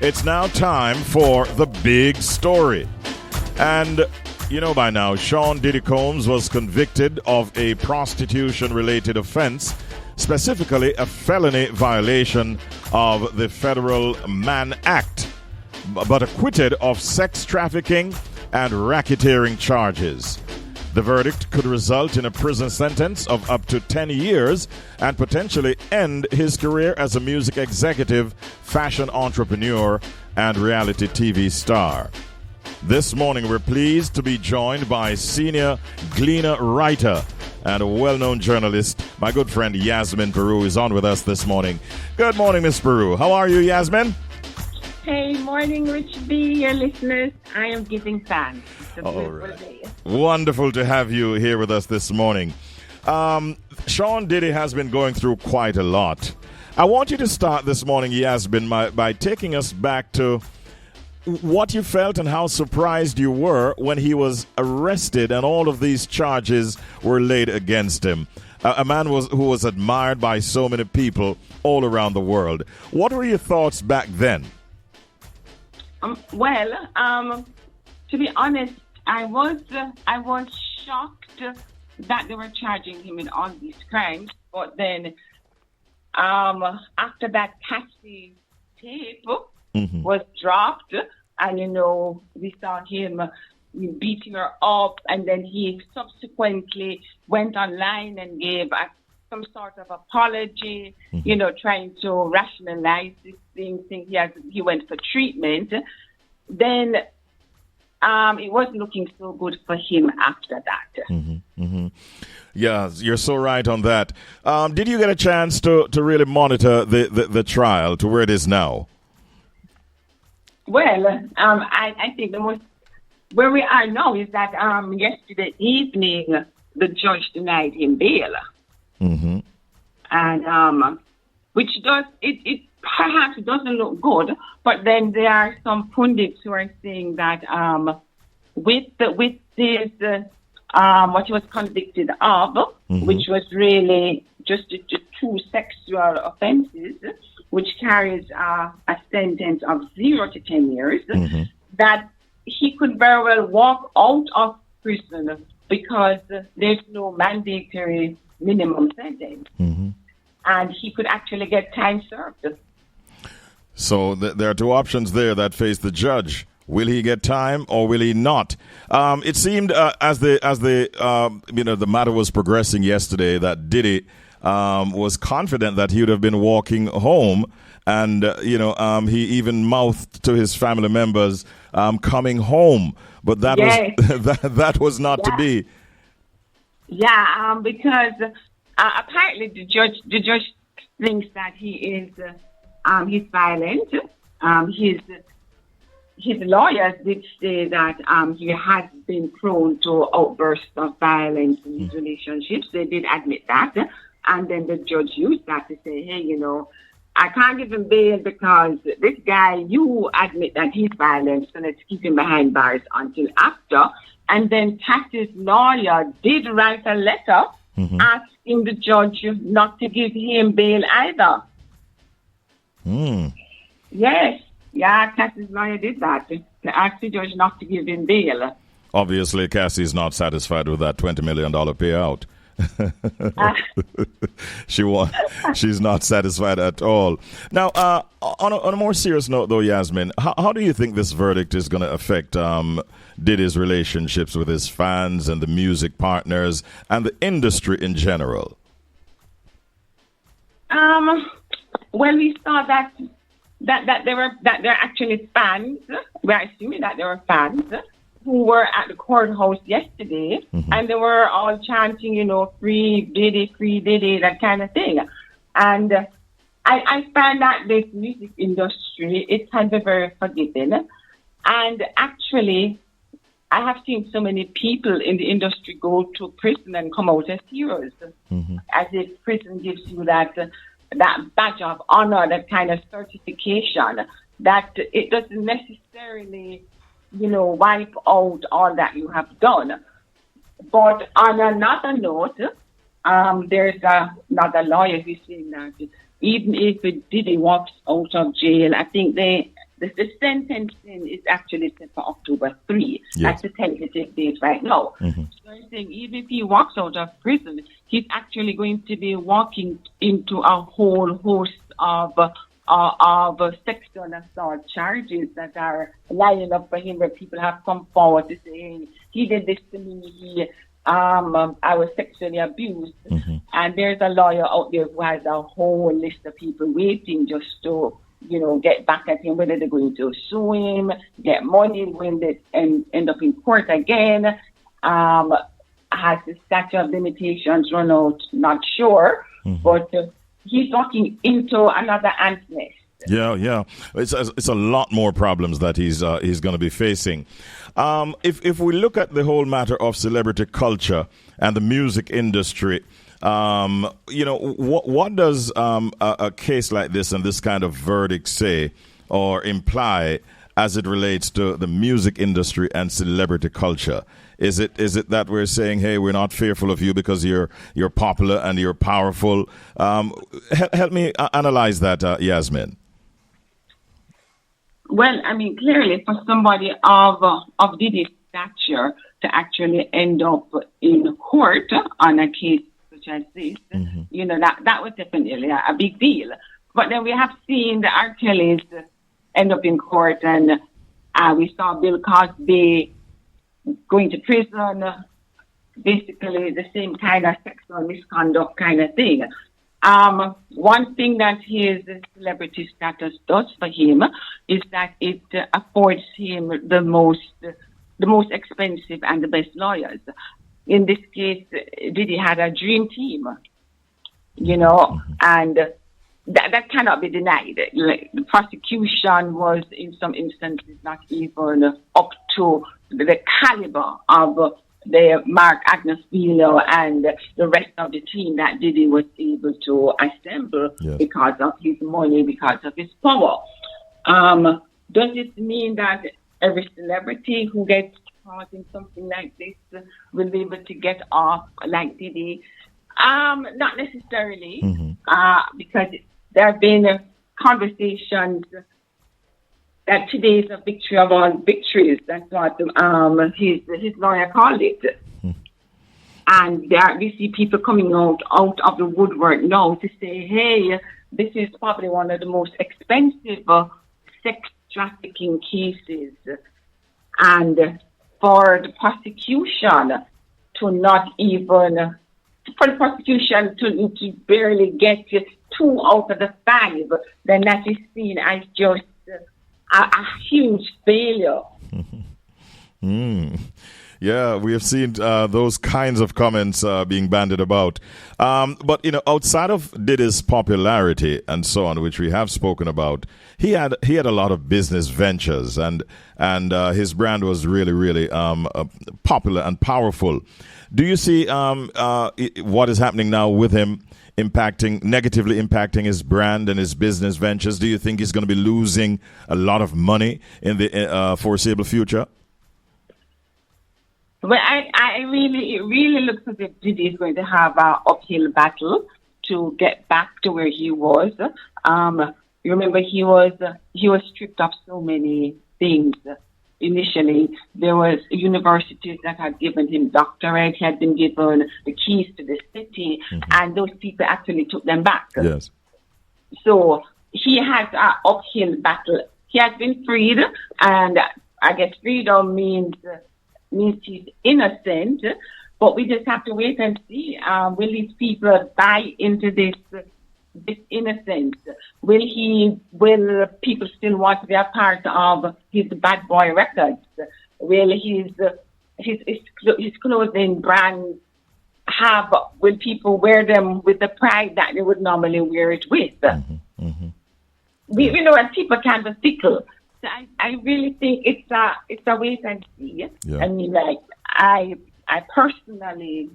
It's now time for the big story. And you know by now, Sean Diddy Combs was convicted of a prostitution-related offense, specifically a felony violation of the federal Mann Act, but acquitted of sex trafficking and racketeering charges. The verdict could result in a prison sentence of up to 10 years and potentially end his career as a music executive, fashion entrepreneur, and reality TV star. This morning, we're pleased to be joined by senior Gleaner writer and a well-known journalist. My good friend Yasmin Peru is on with us this morning. Good morning, Miss Peru. How are you, Yasmin? Hey, morning, Rich B, your listeners. I am giving thanks. It's a beautiful day. Wonderful to have you here with us this morning. Sean Diddy has been going through quite a lot. I want you to start this morning, Yasmin, by taking us back to what you felt and how surprised you were when he was arrested and all of these charges were laid against him. A man who was admired by so many people all around the world. What were your thoughts back then? To be honest, I was shocked that they were charging him in all these crimes. But then, after that Cassie tape was dropped, and we saw him beating her up, and then he subsequently went online and gave some sort of apology, trying to rationalize this thing, saying he went for treatment. Then it wasn't looking so good for him after that. Yeah, you're so right on that. Did you get a chance to really monitor the trial to where it is now? Well, I think where we are now is that yesterday evening the judge denied him bail. And which it perhaps doesn't look good, but then there are some pundits who are saying that with this what he was convicted of, which was really just two sexual offenses, which carries a sentence of 0 to 10 years, that he could very well walk out of prison because there's no mandatory minimum sentence. And he could actually get time served. So there are two options there that face the judge. Will he get time or will he not? It seemed as the matter was progressing yesterday that Diddy was confident that he would have been walking home, and he even mouthed to his family members, coming home. But that that was not to be. Yeah, because apparently the judge thinks that he is he's violent. His lawyers did say that he has been prone to outbursts of violence in his relationships. They did admit that, and then the judge used that to say, hey, I can't give him bail because this guy, you admit that he's violent, so let's keep him behind bars until after. And then Cassie's lawyer did write a letter asking the judge not to give him bail either. Yes. Yeah, Cassie's lawyer did that, to ask the judge not to give him bail. Obviously, Cassie's not satisfied with that $20 million payout. She's not satisfied at all. Now, on a more serious note, though, Yasmin, how do you think this verdict is going to affect Diddy's relationships with his fans and the music partners and the industry in general? Well, we saw that they're actually fans. We're assuming that there were fans who were at the courthouse yesterday, and they were all chanting, free Diddy, that kind of thing. And I find that this music industry, it can be very forgiving. And actually, I have seen so many people in the industry go to prison and come out as heroes, as if prison gives you that badge of honor, that kind of certification, that it doesn't necessarily, wipe out all that you have done. But on another note, there's another lawyer who's saying that even if Diddy walks out of jail, I think they the sentencing is actually set for October 3. Yes. That's the tentative date right now. Mm-hmm. So I'm saying even if he walks out of prison, he's actually going to be walking into a whole host of sexual assault charges that are lining up for him, where people have come forward to say, he did this to me, I was sexually abused. Mm-hmm. And there's a lawyer out there who has a whole list of people waiting just to, get back at him, whether they're going to sue him, get money when they end up in court again. Has the statute of limitations run out? Not sure. Mm-hmm. But he's walking into another ant's nest. Yeah. It's a lot more problems that he's going to be facing. If we look at the whole matter of celebrity culture and the music industry, what does a case like this and this kind of verdict say or imply as it relates to the music industry and celebrity culture? Is it that we're saying, hey, we're not fearful of you because you're popular and you're powerful? Help me analyze that, Yasmin. Well, I mean, clearly for somebody of Diddy's stature to actually end up in court on a case such as this, mm-hmm. that was definitely a big deal. But then we have seen the R. Kellys end up in court, and we saw Bill Cosby going to prison, basically the same kind of sexual misconduct kind of thing. One thing that his celebrity status does for him is that it affords him the most expensive and the best lawyers. In this case, Diddy had a dream team, and that cannot be denied. Like, the prosecution was, in some instances, not even up to the caliber of the Mark Agnosville and the rest of the team that Diddy was able to assemble. Yes. Because of his money, because of his power. Does it mean that every celebrity who gets caught in something like this will be able to get off like Diddy? Not necessarily, mm-hmm. Because there have been conversations that today is a victory of all victories. That's what his lawyer called it. Mm-hmm. And we see people coming out of the woodwork now to say, hey, this is probably one of the most expensive sex trafficking cases. And for the prosecution to barely get 2 out of the 5, then that is seen as just a huge failure. Yeah, we have seen those kinds of comments being bandied about. But, outside of Diddy's popularity and so on, which we have spoken about, he had a lot of business ventures, and his brand was really, really popular and powerful. Do you see what is happening now with him negatively impacting his brand and his business ventures? Do you think he's going to be losing a lot of money in the foreseeable future? Well, it really looks as if Diddy is going to have an uphill battle to get back to where he was. You remember he was stripped of so many things. Initially, there was universities that had given him doctorate. He had been given the keys to the city, mm-hmm. and those people actually took them back. Yes. So he has an uphill battle. He has been freed, and I guess freedom means he's innocent. But we just have to wait and see. Will these people buy into this innocence? Will people still want to be a part of his bad boy records? Will his clothing brand will people wear them with the pride that they would normally wear it with? Mm-hmm. Mm-hmm. We know that people can be fickle. So I really think it's a wait and see. Yeah. I mean, like I personally,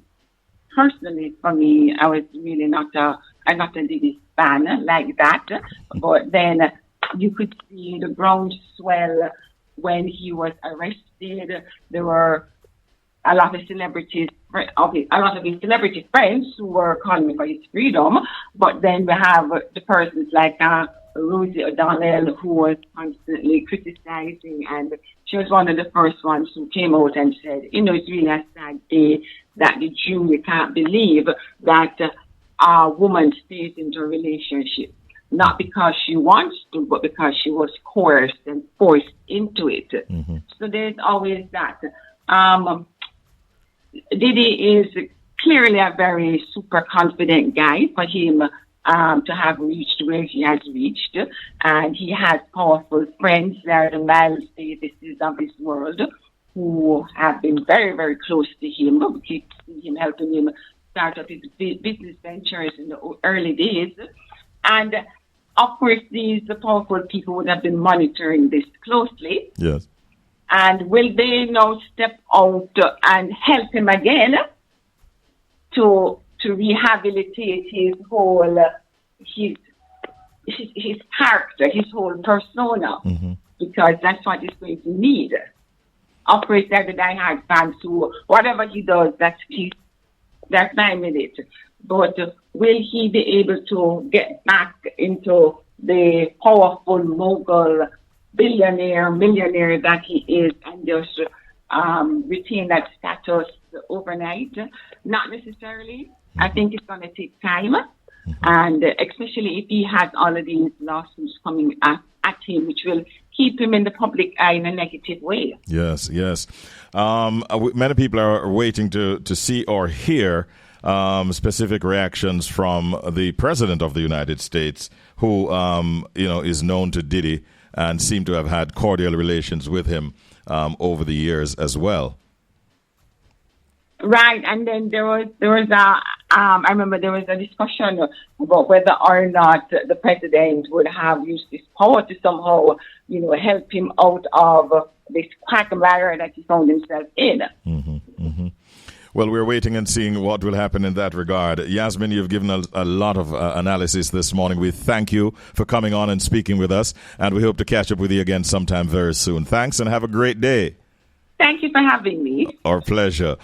for me, I was really not a Diddy fan like that. But then you could see the groundswell when he was arrested. There were a lot of his celebrity friends who were calling for his freedom. But then we have the persons like Rosie O'Donnell, who was constantly criticizing, and she was one of the first ones who came out and said, it's really a sad day that the jury can't believe that a woman stays into a relationship, not because she wants to, but because she was coerced and forced into it. Mm-hmm. So there's always that. Diddy is clearly a very super confident guy for him to have reached where he has reached. And he has powerful friends. They're the Miles Davises of this world who have been very, very close to him. We keep seeing him, helping him start up his business ventures in the early days. And of course, these powerful people would have been monitoring this closely. Yes. And will they now step out and help him again to rehabilitate his whole his character, his whole persona? Mm-hmm. Because that's what he's going to need. Of course, they're the diehard fans who, whatever he does, that's fine with it. But will he be able to get back into the powerful mogul billionaire, millionaire that he is, and just retain that status overnight? Not necessarily. I think it's going to take time. Mm-hmm. And especially if he has all of these lawsuits coming at him, which will keep him in the public eye in a negative way. Yes, yes. Many people are waiting to see or hear specific reactions from the President of the United States, who is known to Diddy and seem to have had cordial relations with him over the years as well. Right, and then there was I remember there was a discussion about whether or not the president would have used his power to somehow, help him out of this quagmire that he found himself in. Mm-hmm, mm-hmm. Well, we're waiting and seeing what will happen in that regard. Yasmin, you've given a lot of analysis this morning. We thank you for coming on and speaking with us, and we hope to catch up with you again sometime very soon. Thanks, and have a great day. Thank you for having me. Our pleasure.